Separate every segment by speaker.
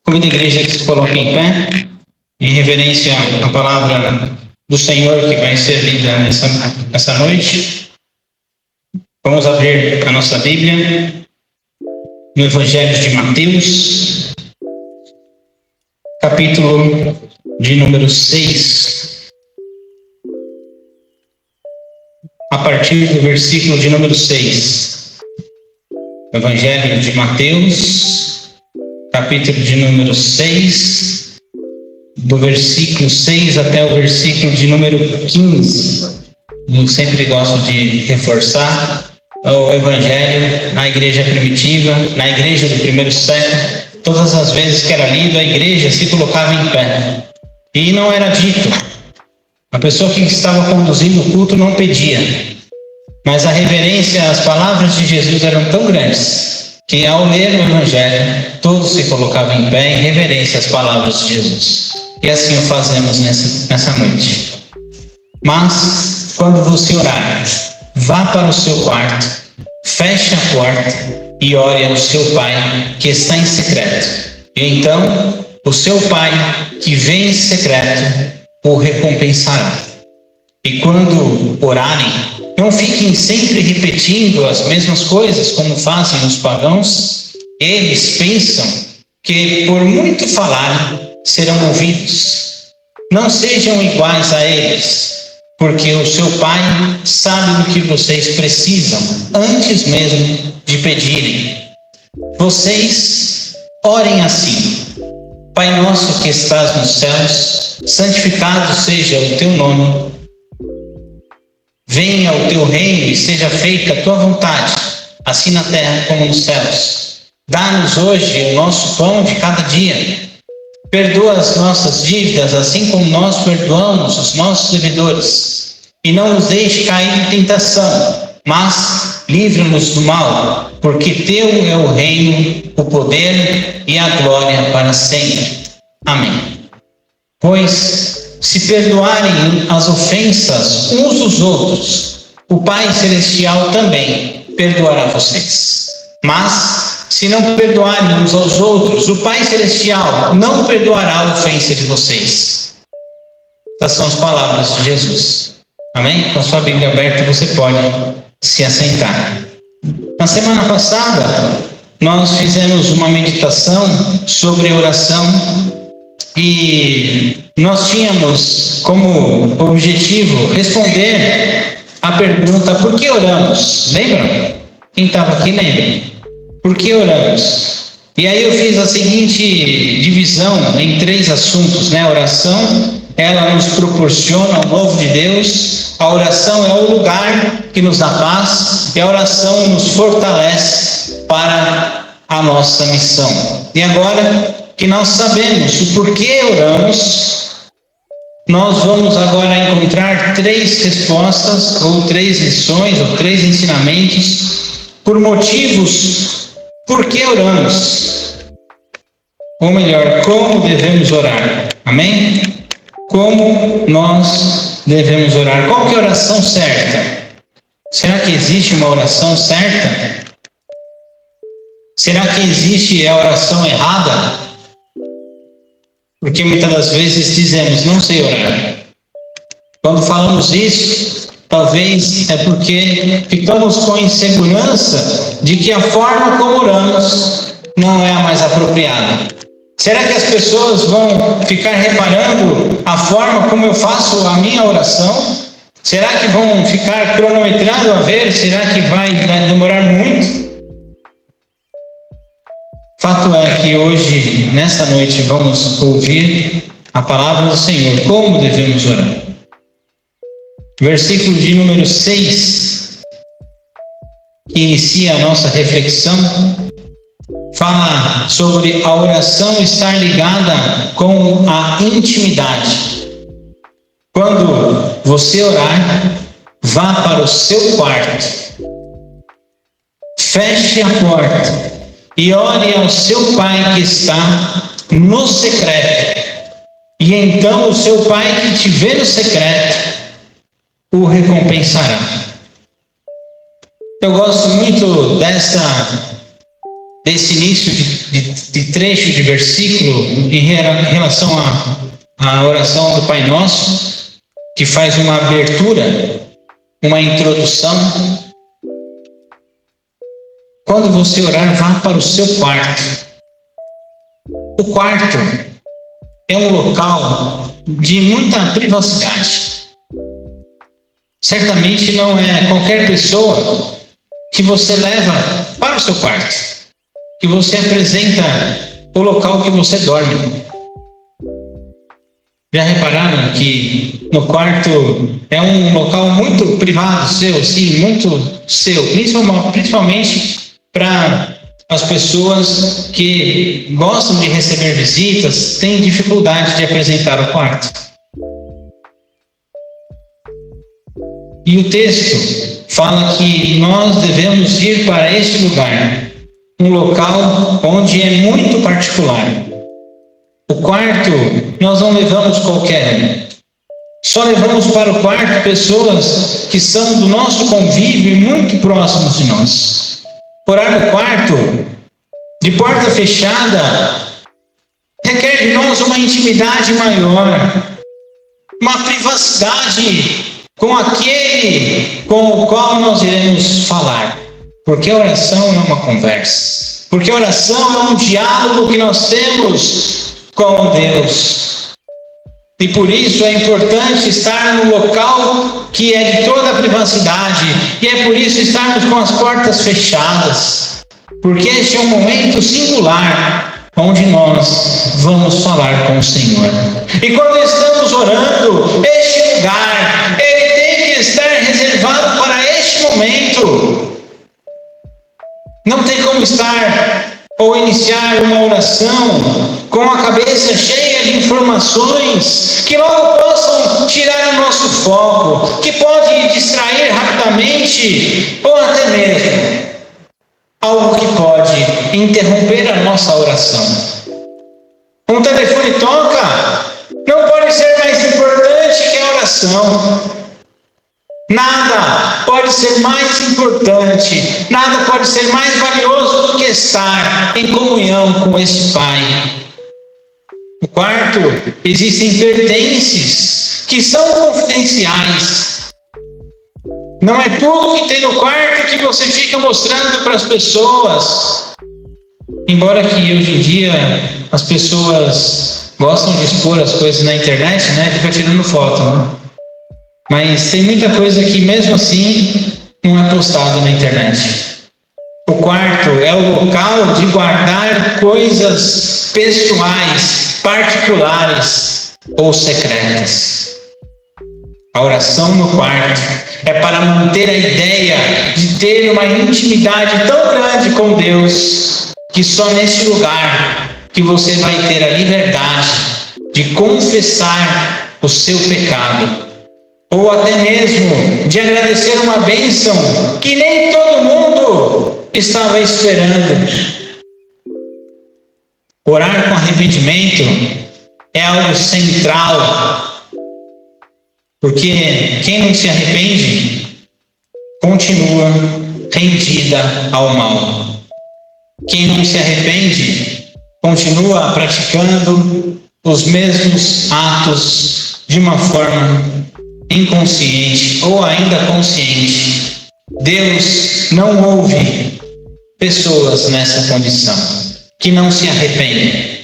Speaker 1: Convido a igreja que se coloque em pé, em reverência à palavra do Senhor que vai ser lida nessa noite. Vamos abrir a nossa Bíblia no Evangelho de Mateus, capítulo de número 6, a partir do versículo de número 6. Evangelho de Mateus, capítulo de número 6, do versículo 6 até o versículo de número 15. Eu sempre gosto de reforçar o Evangelho na igreja primitiva, na igreja do primeiro século. Todas as vezes que era lido, a igreja se colocava em pé. E não era dito. A pessoa que estava conduzindo o culto não pedia. Mas a reverência às palavras de Jesus eram tão grandes que, ao ler o Evangelho, todos se colocavam em pé em reverência às palavras de Jesus. E assim o fazemos nessa noite. Mas, quando você orar, vá para o seu quarto, feche a porta e ore ao seu Pai que está em secreto. E então, o seu Pai que vem em secreto o recompensará. E quando orarem, não fiquem sempre repetindo as mesmas coisas como fazem os pagãos. Eles pensam que por muito falarem serão ouvidos. Não sejam iguais a eles, porque o seu Pai sabe do que vocês precisam antes mesmo de pedirem. Vocês orem assim: Pai nosso que estás nos céus, santificado seja o teu nome. Venha o teu reino e seja feita a tua vontade, assim na terra como nos céus. Dá-nos hoje o nosso pão de cada dia. Perdoa as nossas dívidas, assim como nós perdoamos os nossos devedores. E não nos deixe cair em tentação, mas livra-nos do mal, porque teu é o reino, o poder e a glória para sempre. Amém. Pois, se perdoarem as ofensas uns dos outros, o Pai Celestial também perdoará vocês. Mas, se não perdoarem uns aos outros, o Pai Celestial não perdoará a ofensa de vocês. Essas são as palavras de Jesus. Amém? Com a sua Bíblia aberta, você pode se assentar. Na semana passada, nós fizemos uma meditação sobre oração e nós tínhamos como objetivo responder a pergunta: por que oramos? Lembram? Quem estava aqui lembra? Por que oramos? E aí eu fiz a seguinte divisão em 3 assuntos, né? A oração, ela nos proporciona o novo de Deus. A oração é o lugar que nos dá paz. E a oração nos fortalece para a nossa missão. E agora que nós sabemos o porquê oramos, nós vamos agora encontrar 3 respostas, ou 3 lições, ou 3 ensinamentos, por motivos por que oramos. Ou melhor, como devemos orar. Amém? Como nós devemos orar. Qual que é a oração certa? Será que existe uma oração certa? Será que existe a oração errada? Porque muitas das vezes dizemos: não sei orar. Quando falamos isso, talvez é porque ficamos com insegurança de que a forma como oramos não é a mais apropriada. Será que as pessoas vão ficar reparando a forma como eu faço a minha oração? Será que vão ficar cronometrando a ver? Será que vai demorar muito? Fato é que hoje, nesta noite, vamos ouvir a palavra do Senhor. Como devemos orar? Versículo de número 6, que inicia a nossa reflexão, fala sobre a oração estar ligada com a intimidade. Quando você orar, vá para o seu quarto, feche a porta e ore ao seu Pai que está no secreto. E então o seu Pai que te vê no secreto o recompensará. Eu gosto muito desse início de trecho de versículo em relação à oração do Pai Nosso, que faz uma abertura, uma introdução. Quando você orar, vá para o seu quarto. O quarto é um local de muita privacidade. Certamente não é qualquer pessoa que você leva para o seu quarto, que você apresenta o local que você dorme. Já repararam que no quarto é um local muito privado seu, sim, muito seu, principalmente para as pessoas que gostam de receber visitas, têm dificuldade de apresentar o quarto. E o texto fala que nós devemos ir para este lugar, um local onde é muito particular. O quarto nós não levamos qualquer um. Só levamos para o quarto pessoas que são do nosso convívio e muito próximos de nós. Orar no quarto, de porta fechada, requer de nós uma intimidade maior, uma privacidade com aquele com o qual nós iremos falar. Porque a oração é uma conversa. Porque a oração é um diálogo que nós temos com Deus. E por isso é importante estar no local que é de toda a privacidade. E é por isso estarmos com as portas fechadas. Porque este é um momento singular onde nós vamos falar com o Senhor. E quando estamos orando, este lugar, ele tem que estar reservado para este momento. Não tem como estar ou iniciar uma oração com a cabeça cheia de informações que logo possam tirar o nosso foco, que pode distrair rapidamente ou até mesmo algo que pode interromper a nossa oração. Um telefone toca, não pode ser mais importante que a oração. Nada pode ser mais importante, nada pode ser mais valioso do que estar em comunhão com esse Pai. No quarto, existem pertences que são confidenciais. Não é tudo que tem no quarto que você fica mostrando para as pessoas. Embora que hoje em dia as pessoas gostam de expor as coisas na internet, né? Fica tirando foto, né? Mas tem muita coisa que mesmo assim não é postada na internet. O quarto é o local de guardar coisas pessoais, particulares ou secretas. A oração no quarto é para manter a ideia de ter uma intimidade tão grande com Deus, que só neste lugar que você vai ter a liberdade de confessar o seu pecado. Ou até mesmo de agradecer uma bênção que nem todo mundo estava esperando. Orar com arrependimento é algo central, porque quem não se arrepende continua rendida ao mal. Quem não se arrepende continua praticando os mesmos atos de uma forma inconsciente ou ainda consciente. Deus não ouve pessoas nessa condição, que não se arrependem.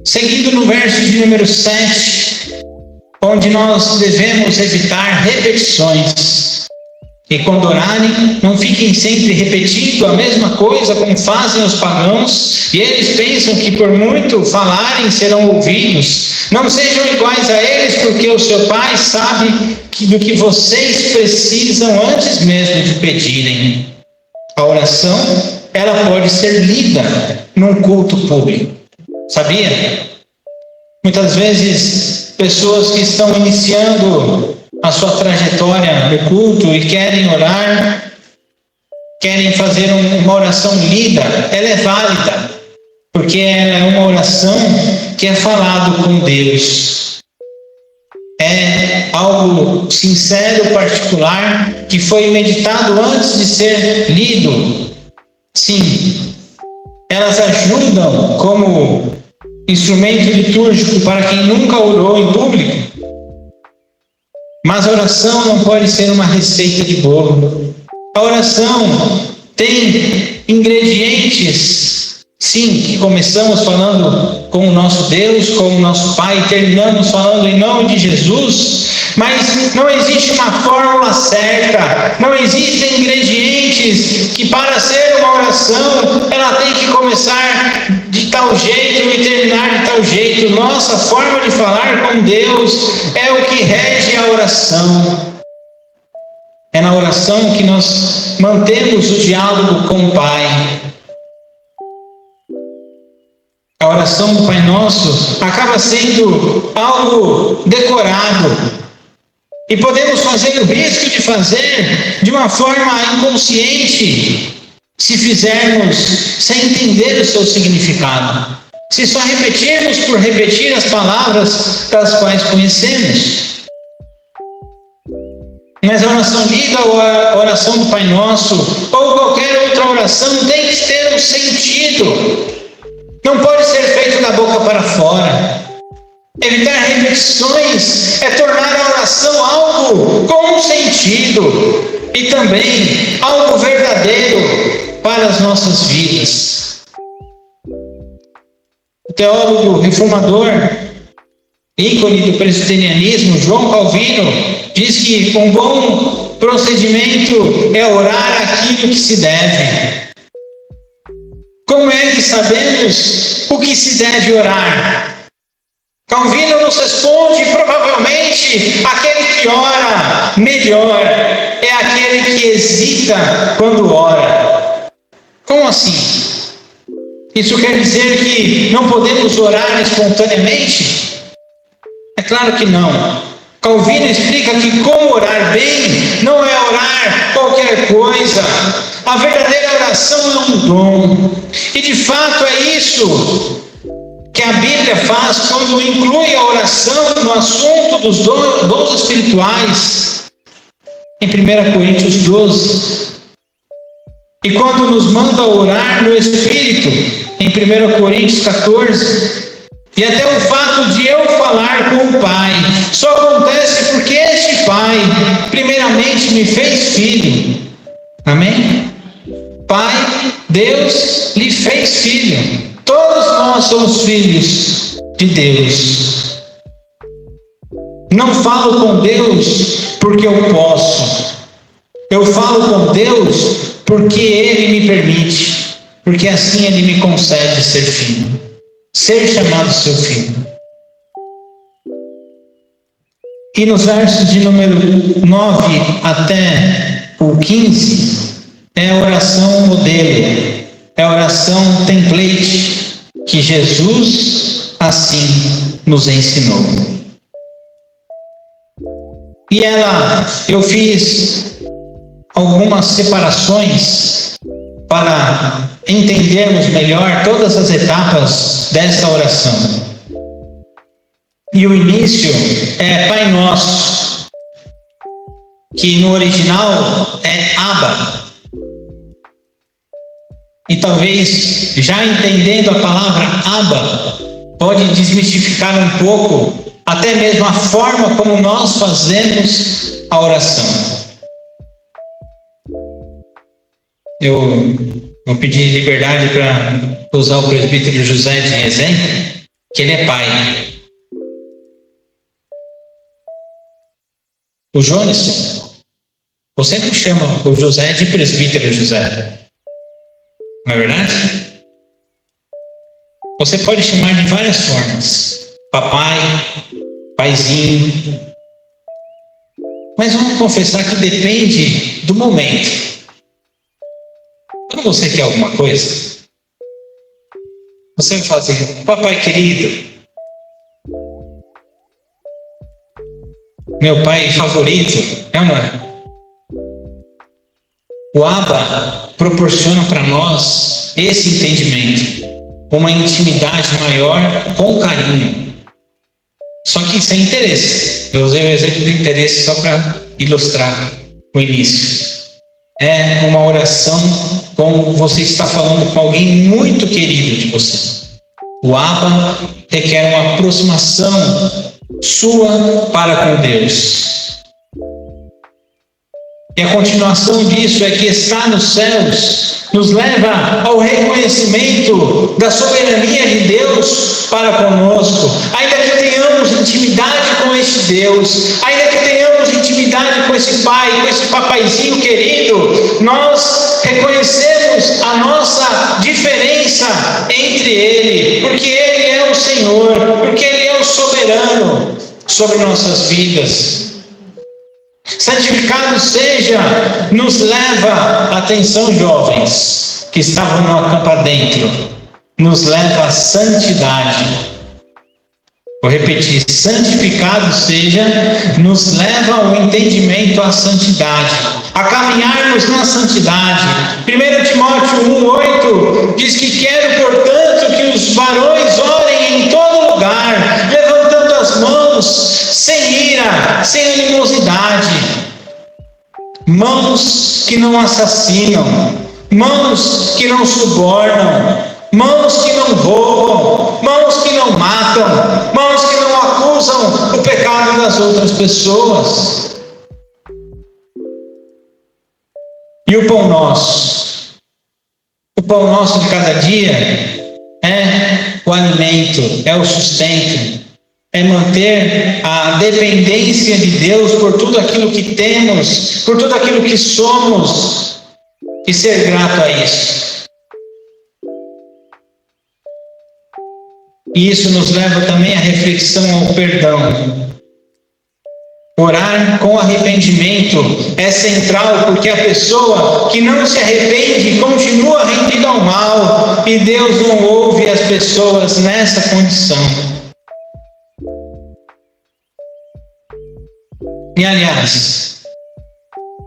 Speaker 1: Seguindo no verso de número 7, onde nós devemos evitar repetições. E quando orarem, não fiquem sempre repetindo a mesma coisa como fazem os pagãos, e eles pensam que por muito falarem serão ouvidos. Não sejam iguais a eles, porque o seu Pai sabe do que vocês precisam antes mesmo de pedirem. A oração, ela pode ser lida num culto público. Sabia? Muitas vezes, pessoas que estão iniciando a sua trajetória no culto e querem orar, querem fazer uma oração lida, ela é válida, porque ela é uma oração que é falado com Deus. É algo sincero, particular, que foi meditado antes de ser lido Sim, elas ajudam como instrumento litúrgico para quem nunca orou em público. Mas a oração não pode ser uma receita de bolo. A oração tem ingredientes, sim, que começamos falando com o nosso Deus, com o nosso Pai, e terminamos falando em nome de Jesus, mas não existe uma fórmula certa, não existem ingredientes que para ser uma oração, ela tem que começar de tal jeito e terminar de tal jeito. Nossa forma de falar com Deus é o que rege a oração. É na oração que nós mantemos o diálogo com o Pai. A oração do Pai Nosso acaba sendo algo decorado. E podemos fazer o risco de fazer de uma forma inconsciente, se fizermos sem entender o seu significado. Se só repetirmos por repetir as palavras das quais conhecemos. Mas a oração liga ou a oração do Pai Nosso ou qualquer outra oração tem que ter um sentido. Não pode ser feito da boca para fora. Evitar repetições é tornar a oração algo com um sentido e também algo verdadeiro para as nossas vidas. O teólogo reformador, ícone do presbiterianismo, João Calvino, diz que um bom procedimento é orar aquilo que se deve. Como é que sabemos o que se deve orar? Calvino nos responde: provavelmente aquele que ora melhor é aquele que hesita quando ora. Como assim? Isso quer dizer que não podemos orar espontaneamente? É claro que não. Calvino explica que como orar bem não é orar qualquer coisa. A verdadeira oração é um dom. E de fato é isso que a Bíblia faz quando inclui a oração no assunto dos dons espirituais, em 1 Coríntios 12. E quando nos manda orar no Espírito, em 1 Coríntios 14. E até o fato de eu falar com o Pai só acontece porque este Pai, primeiramente, me fez filho. Amém? Pai, Deus lhe fez filho. Todos nós somos filhos de Deus. Não falo com Deus porque eu posso. Eu falo com Deus porque Ele me permite. Porque assim Ele me concede ser filho. Ser chamado seu filho. E nos versos de número 9 até o 15, é a oração modelo. É a oração template que Jesus assim nos ensinou. E eu fiz algumas separações para entendermos melhor todas as etapas desta oração. E o início é Pai Nosso, que no original é Abba. E talvez, já entendendo a palavra Abba, pode desmistificar um pouco, até mesmo a forma como nós fazemos a oração. Eu vou pedir liberdade para usar o presbítero José de exemplo, que ele é pai. O Jones, você não chama o José de presbítero José. Não é verdade? Você pode chamar de várias formas. Papai, paizinho. Mas vamos confessar que depende do momento. Quando você quer alguma coisa, você vai fazer: papai querido, meu pai favorito, é uma... O Abba proporciona para nós esse entendimento, uma intimidade maior com carinho. Só que sem interesse. Eu usei o exemplo do interesse só para ilustrar o início. é uma oração como você está falando com alguém muito querido de você. O Abba requer uma aproximação sua para com Deus. E a continuação disso é que estar nos céus nos leva ao reconhecimento da soberania de Deus para conosco. Ainda que tenhamos intimidade com esse Deus, ainda que tenhamos intimidade com esse Pai, com esse papaizinho querido, nós reconhecemos a nossa diferença entre Ele, porque Ele é o Senhor, porque Ele é o soberano sobre nossas vidas. Santificado seja, nos leva, atenção jovens, que estavam no acampa dentro, nos leva à santidade. Vou repetir, santificado seja, nos leva ao entendimento à santidade, a caminharmos na santidade. 1 Timóteo 1,8 diz que quero, portanto, que os varões orem em todo lugar, levantando as mãos, sem ira, sem animosidade, mãos que não assassinam, mãos que não subornam, mãos que não roubam, mãos que não matam, mãos que não acusam o pecado das outras pessoas. E o pão nosso? O pão nosso de cada dia é o alimento, é o sustento, é manter a dependência de Deus por tudo aquilo que temos, por tudo aquilo que somos, e ser grato a isso. E isso nos leva também à reflexão ao perdão. Orar com arrependimento é central, porque a pessoa que não se arrepende continua rendida ao mal, e Deus não ouve as pessoas nessa condição. E aliás,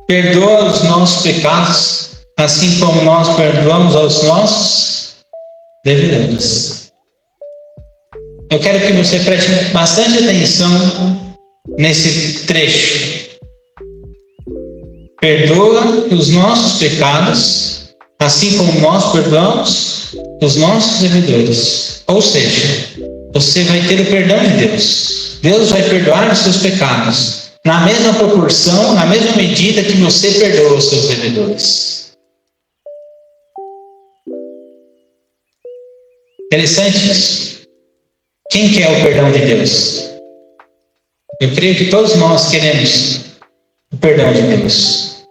Speaker 1: perdoa os nossos pecados, assim como nós perdoamos aos nossos devedores. Eu quero que você preste bastante atenção nesse trecho. Perdoa os nossos pecados, assim como nós perdoamos os nossos devedores. Ou seja, você vai ter o perdão de Deus. Deus vai perdoar os seus pecados, na mesma proporção, na mesma medida que você perdoa os seus devedores. Interessante isso. Quem quer o perdão de Deus? Eu creio que todos nós queremos o perdão de Deus.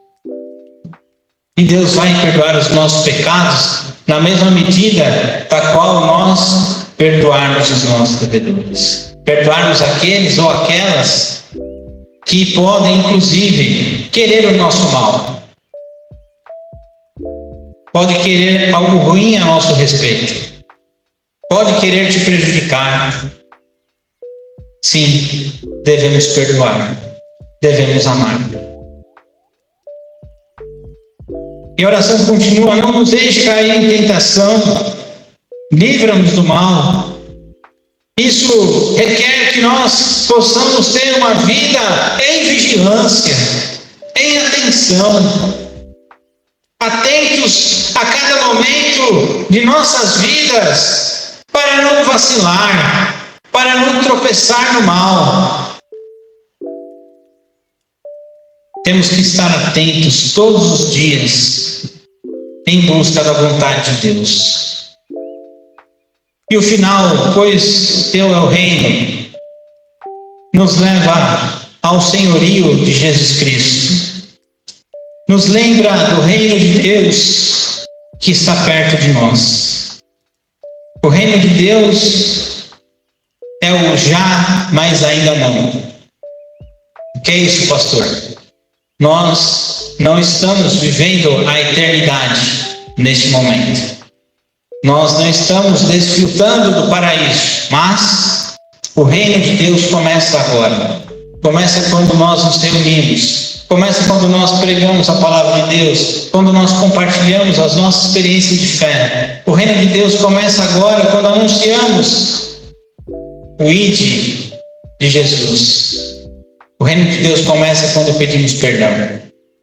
Speaker 1: E Deus vai perdoar os nossos pecados na mesma medida da qual nós perdoarmos os nossos devedores. Perdoarmos aqueles ou aquelas que podem, inclusive, querer o nosso mal. Pode querer algo ruim a nosso respeito. Pode querer te prejudicar. Sim, devemos perdoar. Devemos amar. E a oração continua: não nos deixe cair em tentação. Livra-nos do mal. Isso requer que nós possamos ter uma vida em vigilância, em atenção, atentos a cada momento de nossas vidas, para não vacilar, para não tropeçar no mal. Temos que estar atentos todos os dias, em busca da vontade de Deus. E o final, pois teu é o reino, nos leva ao senhorio de Jesus Cristo. Nos lembra do reino de Deus que está perto de nós. O reino de Deus é o já, mas ainda não. O que é isso, pastor? Nós não estamos vivendo a eternidade neste momento. Nós não estamos desfrutando do paraíso, mas o reino de Deus começa agora. Começa quando nós nos reunimos. Começa quando nós pregamos a palavra de Deus, quando nós compartilhamos as nossas experiências de fé. O reino de Deus começa agora quando anunciamos o ID de Jesus. O reino de Deus começa quando pedimos perdão.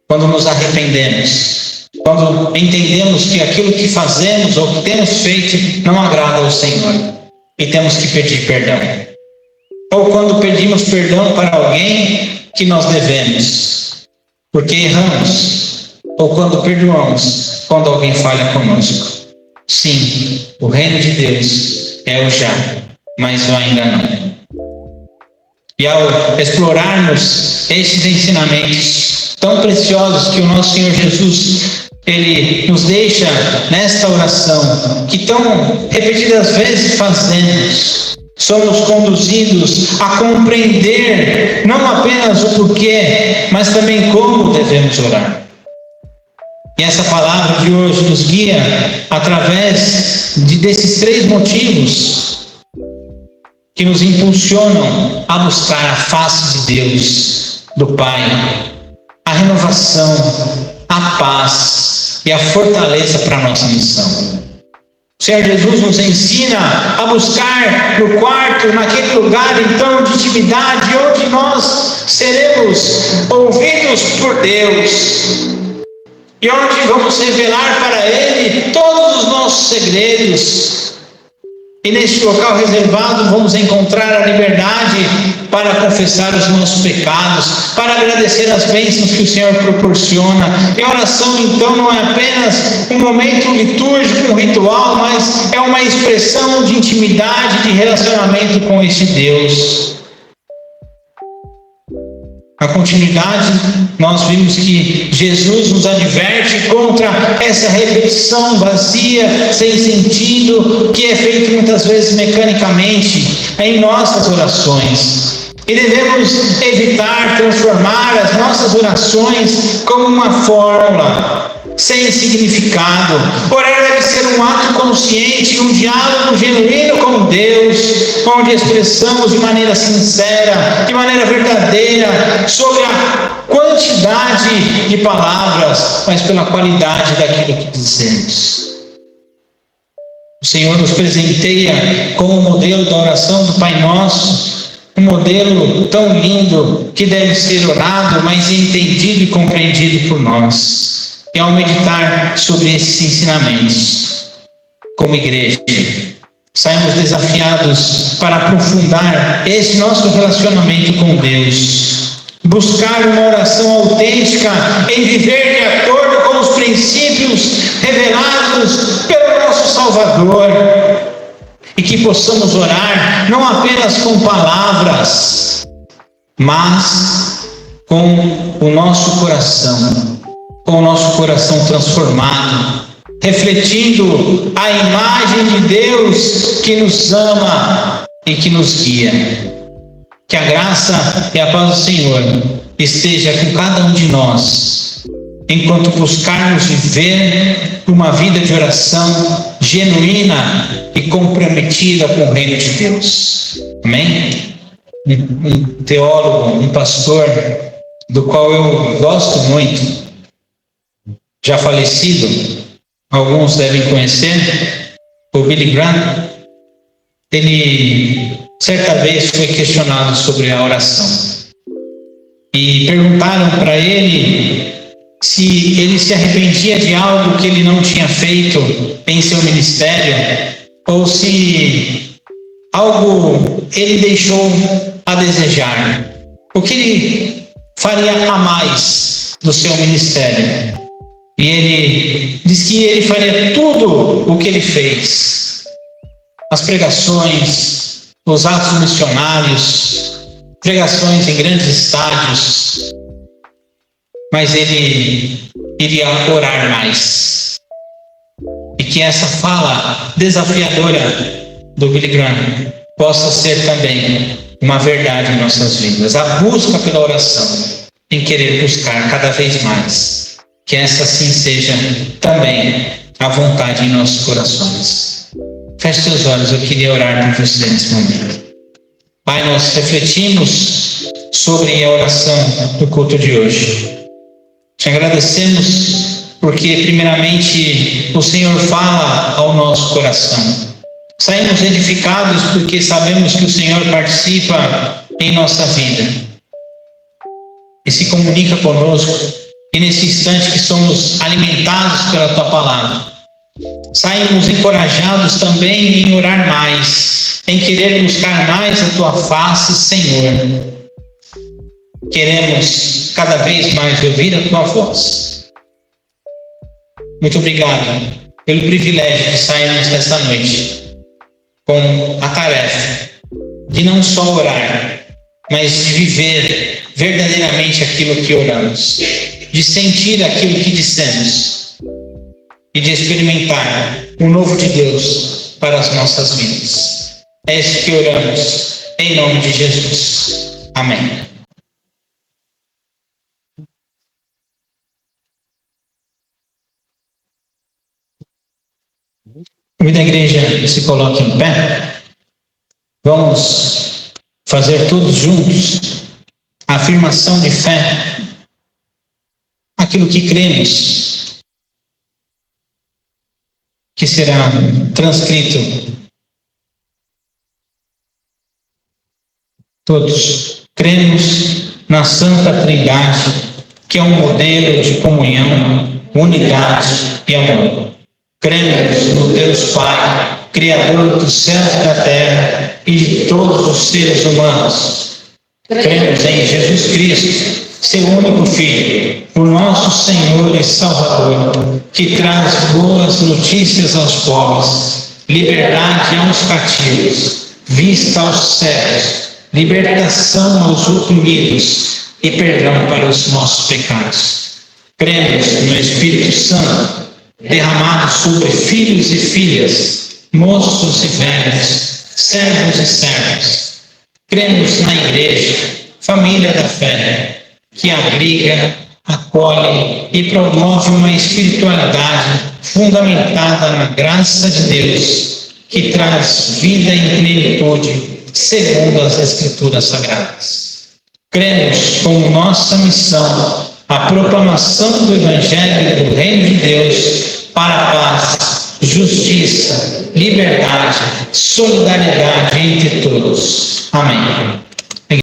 Speaker 1: quando nos arrependemos, quando entendemos que aquilo que fazemos ou que temos feito não agrada ao Senhor e temos que pedir perdão. Ou quando pedimos perdão para alguém que nós devemos, porque erramos. Ou quando perdoamos, quando alguém falha conosco. Sim, o reino de Deus é o já, mas o ainda não. E ao explorarmos esses ensinamentos tão preciosos que o nosso Senhor Jesus, Ele nos deixa nesta oração, que tão repetidas vezes fazemos, somos conduzidos a compreender não apenas o porquê, mas também como devemos orar. E essa palavra de hoje nos guia através desses 3 motivos que nos impulsionam a buscar a face de Deus, do Pai, a renovação, a paz e a fortaleza para a nossa missão. O Senhor Jesus nos ensina a buscar no quarto, naquele lugar então de intimidade, onde nós seremos ouvidos por Deus e onde vamos revelar para Ele todos os nossos segredos. E neste local reservado vamos encontrar a liberdade para confessar os nossos pecados, para agradecer as bênçãos que o Senhor proporciona. E a oração então não é apenas um momento litúrgico, um ritual, mas é uma expressão de intimidade, de relacionamento com este Deus. Na continuidade, nós vimos que Jesus nos adverte contra essa repetição vazia, sem sentido, que é feita muitas vezes mecanicamente em nossas orações. E devemos evitar transformar as nossas orações como uma fórmula sem significado. Orar deve ser um ato consciente, um diálogo genuíno com Deus, onde expressamos de maneira sincera, de maneira verdadeira, sobre a quantidade de palavras, mas pela qualidade daquilo que dizemos. O Senhor nos presenteia com o modelo da oração do Pai Nosso, um modelo tão lindo que deve ser orado, mas entendido e compreendido por nós. E ao meditar sobre esses ensinamentos, como igreja, saímos desafiados para aprofundar esse nosso relacionamento com Deus, buscar uma oração autêntica em viver de acordo com os princípios revelados pelo nosso Salvador, e que possamos orar não apenas com palavras, mas com o nosso coração, com o nosso coração transformado, refletindo a imagem de Deus que nos ama e que nos guia. Que a graça e a paz do Senhor esteja com cada um de nós, enquanto buscarmos viver uma vida de oração genuína e comprometida com o reino de Deus. Amém? Um teólogo, um pastor, do qual eu gosto muito, já falecido, alguns devem conhecer, o Billy Graham. Ele certa vez foi questionado sobre a oração e perguntaram para ele se ele se arrependia de algo que ele não tinha feito em seu ministério, ou se algo ele deixou a desejar, o que ele faria a mais do seu ministério. E ele diz que ele faria tudo o que ele fez: as pregações, os atos missionários, pregações em grandes estádios, mas ele iria orar mais. E que essa fala desafiadora do Billy Graham possa ser também uma verdade em nossas vidas. A busca pela oração, em querer buscar cada vez mais. Que essa sim seja também a vontade em nossos corações. Feche seus olhos, eu queria orar por você nesse momento. Pai, nós refletimos sobre a oração do culto de hoje. Te agradecemos porque, primeiramente, o Senhor fala ao nosso coração. Saímos edificados porque sabemos que o Senhor participa em nossa vida e se comunica conosco e nesse instante que somos alimentados pela Tua palavra, saímos encorajados também em orar mais, em querer buscar mais a Tua face, Senhor. Queremos cada vez mais ouvir a Tua voz. Muito obrigado pelo privilégio de sairmos desta noite com a tarefa de não só orar, mas de viver verdadeiramente aquilo que oramos, de sentir aquilo que dissemos e de experimentar o novo de Deus para as nossas vidas. É isso que oramos, em nome de Jesus. Amém. Convido a igreja se coloque em pé. Vamos fazer todos juntos a afirmação de fé, aquilo que cremos, que será transcrito. Todos cremos na Santa Trindade, que é um modelo de comunhão, unidade e amor. Cremos no Deus Pai, Criador dos céus e da terra e de todos os seres humanos. Cremos em Jesus Cristo, seu único Filho, o nosso Senhor e Salvador, que traz boas notícias aos pobres, liberdade aos cativos, vista aos cegos, libertação aos oprimidos e perdão para os nossos pecados. Cremos no Espírito Santo, derramado sobre filhos e filhas, moços e velhos, servos e servas. Cremos na Igreja, família da fé, que abriga, acolhe e promove uma espiritualidade fundamentada na graça de Deus, que traz vida em plenitude, segundo as Escrituras Sagradas. Cremos como nossa missão a proclamação do Evangelho do Reino de Deus para a paz, justiça, liberdade, solidariedade entre todos. Amém.